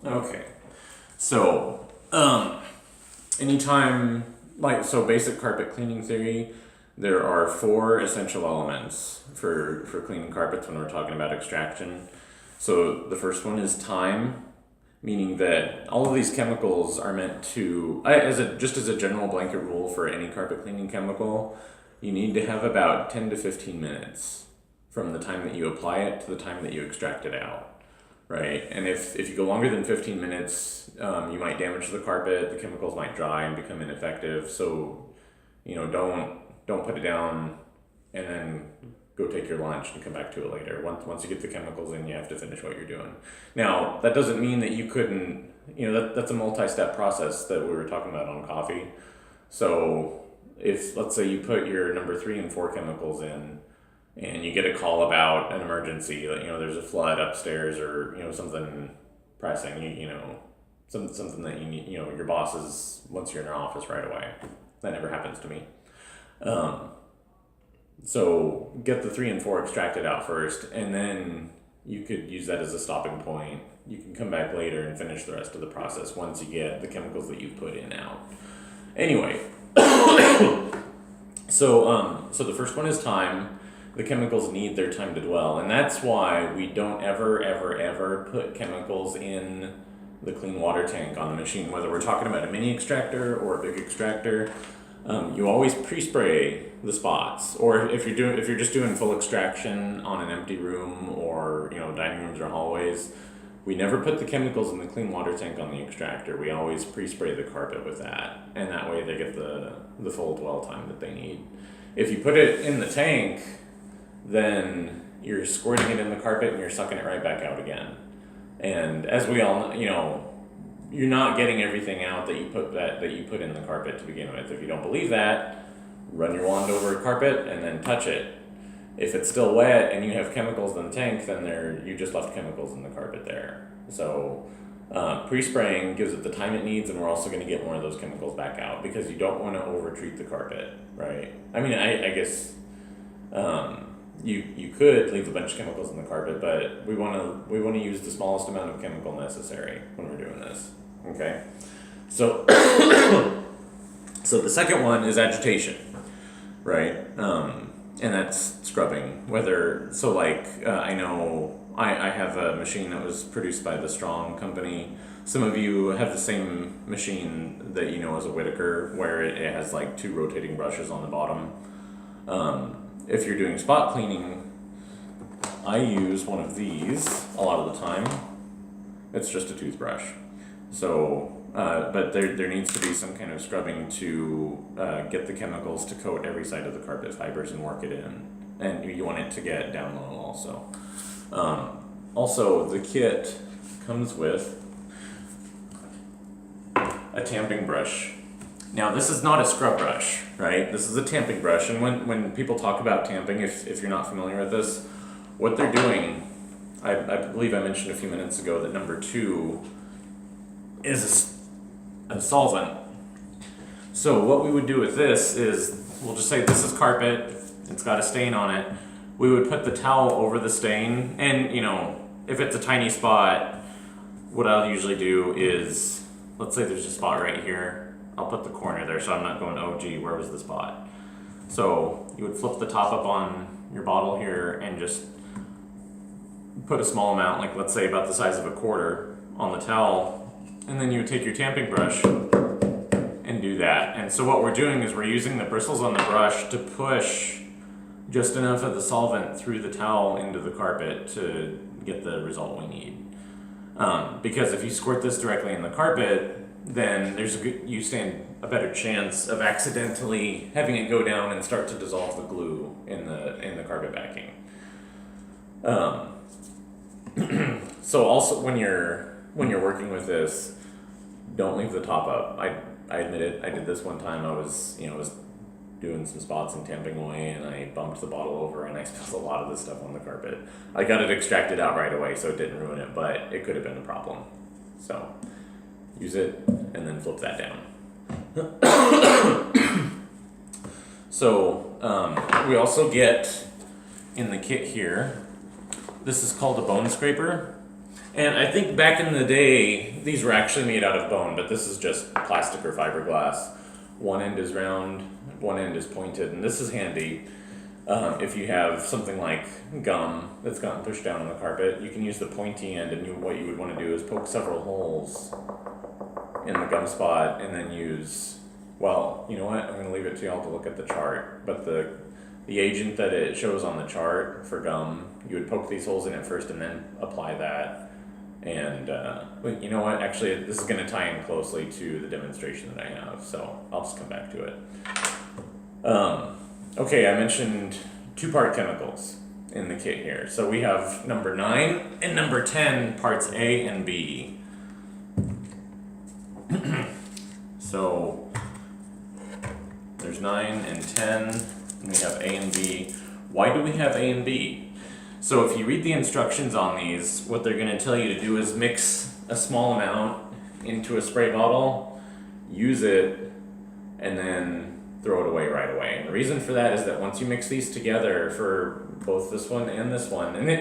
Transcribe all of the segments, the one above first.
Okay. So, anytime, so basic carpet cleaning theory, there are four essential elements for cleaning carpets when we're talking about extraction. So the first one is time, meaning that all of these chemicals are meant to, just as a general blanket rule for any carpet cleaning chemical, you need to have about 10 to 15 minutes from the time that you apply it to the time that you extract it out, right? And if you go longer than 15 minutes, you might damage the carpet, the chemicals might dry and become ineffective. So, don't put it down and then go take your lunch and come back to it later. Once you get the chemicals in, you have to finish what you're doing. Now, that doesn't mean that you couldn't, that's a multi-step process that we were talking about on coffee. So if, let's say you put your number 3 and 4 chemicals in and you get a call about an emergency, like, there's a flood upstairs or, something pressing, something that you need, your boss wants you in their office right away. That never happens to me. So get the 3 and 4 extracted out first, and then you could use that as a stopping point. You can come back later and finish the rest of the process once you get the chemicals that you've put in out. Anyway, so the first one is time. The chemicals need their time to dwell, and that's why we don't ever put chemicals in the clean water tank on the machine, whether we're talking about a mini extractor or a big extractor. You always pre-spray the spots, or if you're just doing full extraction on an empty room or dining rooms or hallways, we never put the chemicals in the clean water tank on the extractor. We always pre-spray the carpet with that, and that way they get the full dwell time that they need. If you put it in the tank, then you're squirting it in the carpet and you're sucking it right back out again. And as we all know, you're not getting everything out that you put in the carpet to begin with. If you don't believe that, run your wand over a carpet and then touch it. If it's still wet and you have chemicals in the tank, then you just left chemicals in the carpet there. So pre-spraying gives it the time it needs, and we're also going to get more of those chemicals back out because you don't want to over-treat the carpet, right? I mean, I guess you could leave a bunch of chemicals in the carpet, but we want to use the smallest amount of chemical necessary when we're doing this. Okay, so so the second one is agitation, right? And that's scrubbing. I know I have a machine that was produced by the Strong company. Some of you have the same machine that as a Whittaker, where it has like 2 rotating brushes on the bottom. If you're doing spot cleaning, I use one of these a lot of the time. It's just a toothbrush. So, but there needs to be some kind of scrubbing to get the chemicals to coat every side of the carpet fibers and work it in. And you want it to get down low also. Also, the kit comes with a tamping brush. Now, this is not a scrub brush, right? This is a tamping brush, and when people talk about tamping, if you're not familiar with this, what they're doing, I believe I mentioned a few minutes ago that number 2 is a solvent. So what we would do with this is, we'll just say this is carpet, it's got a stain on it. We would put the towel over the stain, and if it's a tiny spot, what I'll usually do is, let's say there's a spot right here, I'll put the corner there so I'm not going, oh gee, where was the spot? So you would flip the top up on your bottle here and just put a small amount, like let's say about the size of a quarter, on the towel, and then you would take your tamping brush and do that. And so what we're doing is we're using the bristles on the brush to push just enough of the solvent through the towel into the carpet to get the result we need. Because if you squirt this directly in the carpet, then you stand a better chance of accidentally having it go down and start to dissolve the glue in the carpet backing. So also when you're working with this, don't leave the top up. I admit it. I did this one time. I was doing some spots and tamping away, and I bumped the bottle over, and I spilled a lot of this stuff on the carpet. I got it extracted out right away, so it didn't ruin it, but it could have been a problem. So use it and then flip that down. So we also get in the kit here, this is called a bone scraper. And I think back in the day, these were actually made out of bone, but this is just plastic or fiberglass. One end is round, one end is pointed, and this is handy. If you have something like gum that's gotten pushed down on the carpet, you can use the pointy end, and what you would want to do is poke several holes in the gum spot, and then use, well, you know what, I'm going to leave it to y'all to look at the chart, but the agent that it shows on the chart for gum, you would poke these holes in it first and then apply that. And well, you know what, actually this is going to tie in closely to the demonstration that I have, so I'll just come back to it. Okay, I mentioned two-part chemicals in the kit here. So we have number 9 and number 10, parts A and B. So there's 9 and 10, and we have A and B. Why do we have A and B? So if you read the instructions on these, what they're going to tell you to do is mix a small amount into a spray bottle, use it, and then throw it away right away. And the reason for that is that once you mix these together for both this one, and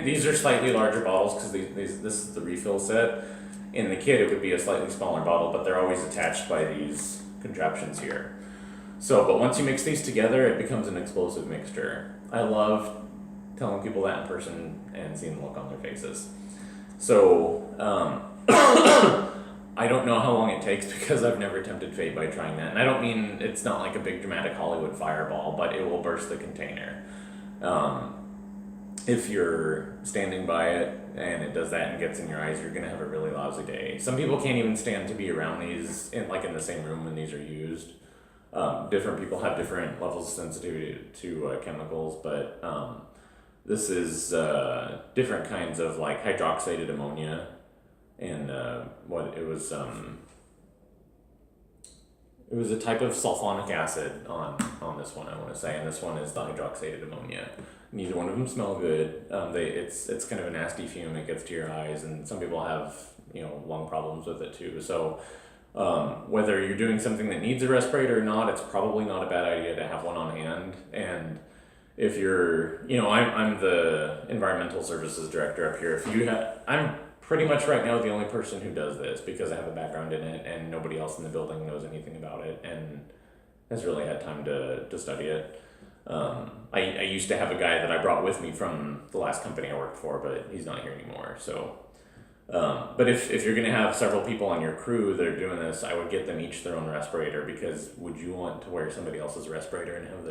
these are slightly larger bottles because this is the refill set. In the kit, it would be a slightly smaller bottle, but they're always attached by these contraptions here. So, but once you mix these together, it becomes an explosive mixture. I love telling people that in person and seeing the look on their faces. So, I don't know how long it takes because I've never tempted fate by trying that. And I don't mean it's not like a big dramatic Hollywood fireball, but it will burst the container. If you're standing by it and it does that and gets in your eyes, you're going to have a really lousy day. Some people can't even stand to be around these in the same room when these are used. Different people have different levels of sensitivity to chemicals, but this is different kinds of like hydroxylated ammonia, and it was a type of sulfonic acid on this one, I want to say, and this one is the hydroxylated ammonia. Neither one of them smell good. It's kind of a nasty fume. It gets to your eyes, and some people have lung problems with it too. So whether you're doing something that needs a respirator or not, it's probably not a bad idea to have one on hand. And if you're, I'm the environmental services director up here. I'm pretty much right now the only person who does this because I have a background in it, and nobody else in the building knows anything about it and has really had time to study it. I used to have a guy that I brought with me from the last company I worked for, but he's not here anymore. So, but if you're going to have several people on your crew that are doing this, I would get them each their own respirator, because would you want to wear somebody else's respirator and have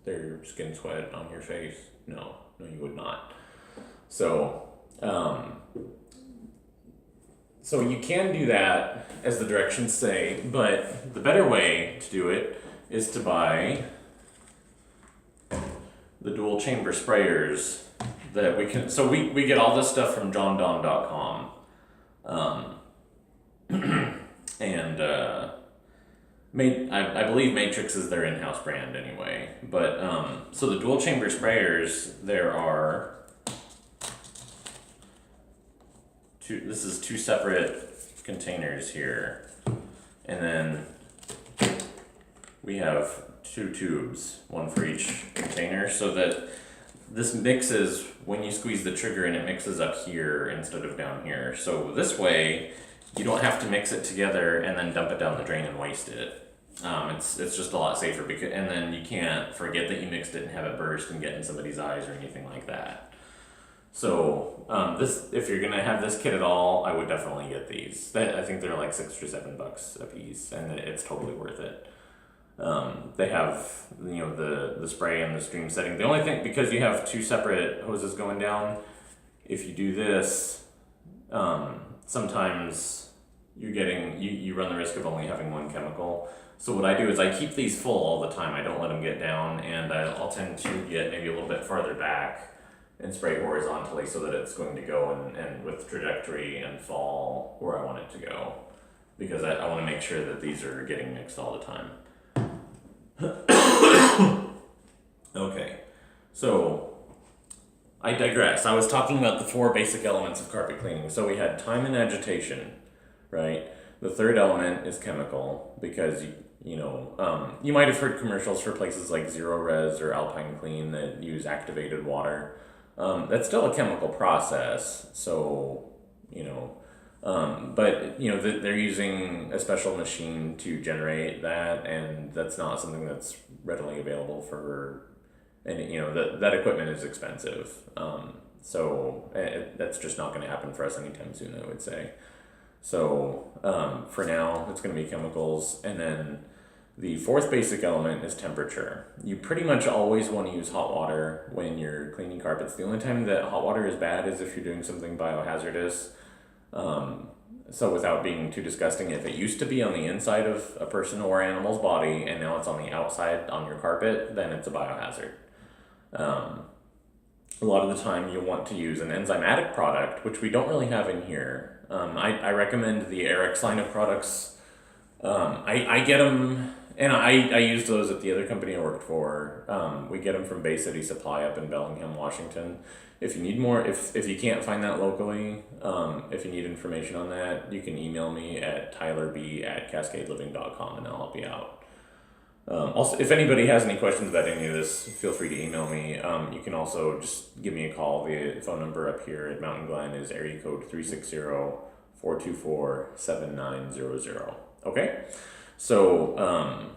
their skin sweat on your face? No, you would not. So, so you can do that as the directions say, but the better way to do it is to buy the dual chamber sprayers that we can. So we get all this stuff from jondon.com, and I believe Matrix is their in-house brand anyway. But so the dual chamber sprayers, there are this is two separate containers here, and then we have 2 tubes, one for each container, so that this mixes when you squeeze the trigger, and it mixes up here instead of down here. So this way you don't have to mix it together and then dump it down the drain and waste it. It's just a lot safer, and then you can't forget that you mixed it and have it burst and get in somebody's eyes or anything like that. So if you're gonna have this kit at all, I would definitely get these. I think they're like $6 or $7 a piece, and it's totally worth it. They have the spray and the stream setting. The only thing, because you have 2 separate hoses going down, if you do this, sometimes you run the risk of only having one chemical. So what I do is I keep these full all the time. I don't let them get down, and I'll tend to get maybe a little bit farther back and spray horizontally so that it's going to go and with trajectory and fall where I want it to go, because I want to make sure that these are getting mixed all the time. Okay, so I digress. I was talking about the 4 basic elements of carpet cleaning. So we had time and agitation, right? The third element is chemical, because you might have heard commercials for places like Zero Res or Alpine Clean that use activated water. That's still a chemical process, so you know. But they're using a special machine to generate that, and that's not something that's readily available for, and that equipment is expensive. So that's just not going to happen for us anytime soon, I would say. So for now, it's going to be chemicals, and then the fourth basic element is temperature. You pretty much always want to use hot water when you're cleaning carpets. The only time that hot water is bad is if you're doing something biohazardous. So without being too disgusting, if it used to be on the inside of a person or animal's body and now it's on the outside on your carpet, then it's a biohazard. A lot of the time you'll want to use an enzymatic product, which we don't really have in here. I recommend the Arex line of products. I get them, and I used those at the other company I worked for. We get them from Bay City Supply up in Bellingham, Washington. If you need more, if you can't find that locally, if you need information on that, you can email me at tylerb@cascadeliving.com and I'll help you out. Also, if anybody has any questions about any of this, feel free to email me. You can also just give me a call. The phone number up here at Mountain Glen is area code 360-424-7900. Okay? So,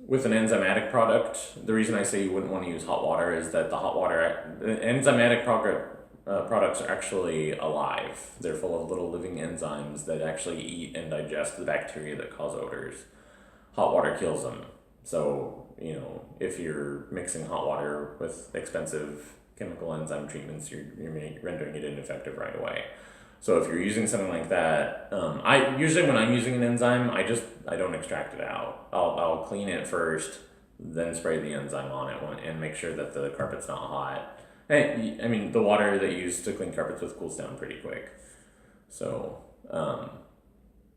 with an enzymatic product, the reason I say you wouldn't want to use hot water is that the enzymatic products are actually alive. They're full of little living enzymes that actually eat and digest the bacteria that cause odors. Hot water kills them. So, if you're mixing hot water with expensive chemical enzyme treatments, you're rendering it ineffective right away. So if you're using something like that, I usually when I'm using an enzyme, I don't extract it out. I'll clean it first, then spray the enzyme on it and make sure that the carpet's not hot. Hey, I mean, the water that you use to clean carpets with cools down pretty quick. So, and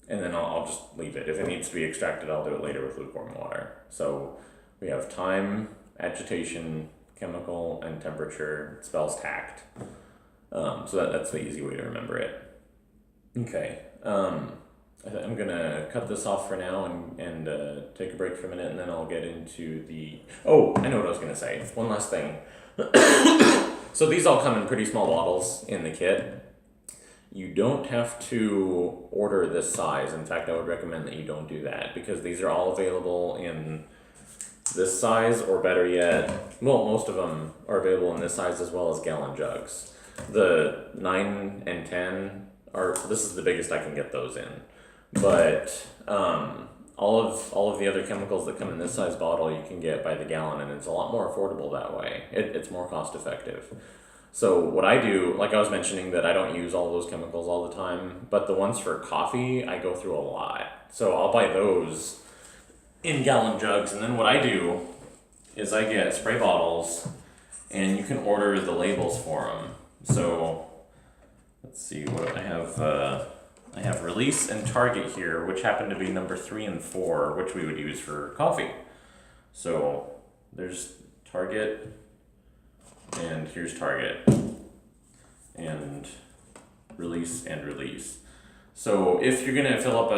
then I'll just leave it. If it needs to be extracted, I'll do it later with lukewarm water. So we have time, agitation, chemical, and temperature. It spells tact. So that's the easy way to remember it. Okay. I'm gonna cut this off for now and take a break for a minute, and then I'll get into the. Oh, I know what I was gonna say. One last thing. So these all come in pretty small bottles in the kit. You don't have to order this size. In fact, I would recommend that you don't do that because these are all available in this size, or better yet, well, most of them are available in this size as well as gallon jugs. The 9 and 10 this is the biggest I can get those in. But all of the other chemicals that come in this size bottle you can get by the gallon, and it's a lot more affordable that way. It's more cost effective. So what I do, like I was mentioning that I don't use all those chemicals all the time, but the ones for coffee, I go through a lot. So I'll buy those in gallon jugs, and then what I do is I get spray bottles, and you can order the labels for them. So let's see what I have. I have Release and Target here, which happen to be number 3 and 4, which we would use for coffee. So there's Target, and here's Target, and Release and Release. So if you're gonna fill up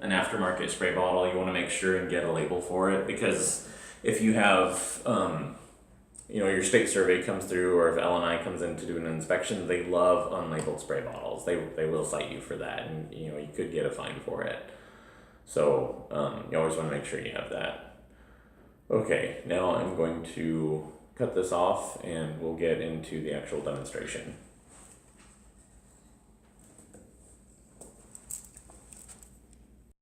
an aftermarket spray bottle, you want to make sure and get a label for it, because if you have your state survey comes through, or if L&I comes in to do an inspection, they love unlabeled spray bottles. They will cite you for that, and you could get a fine for it. So you always want to make sure you have that. Okay, now I'm going to cut this off and we'll get into the actual demonstration.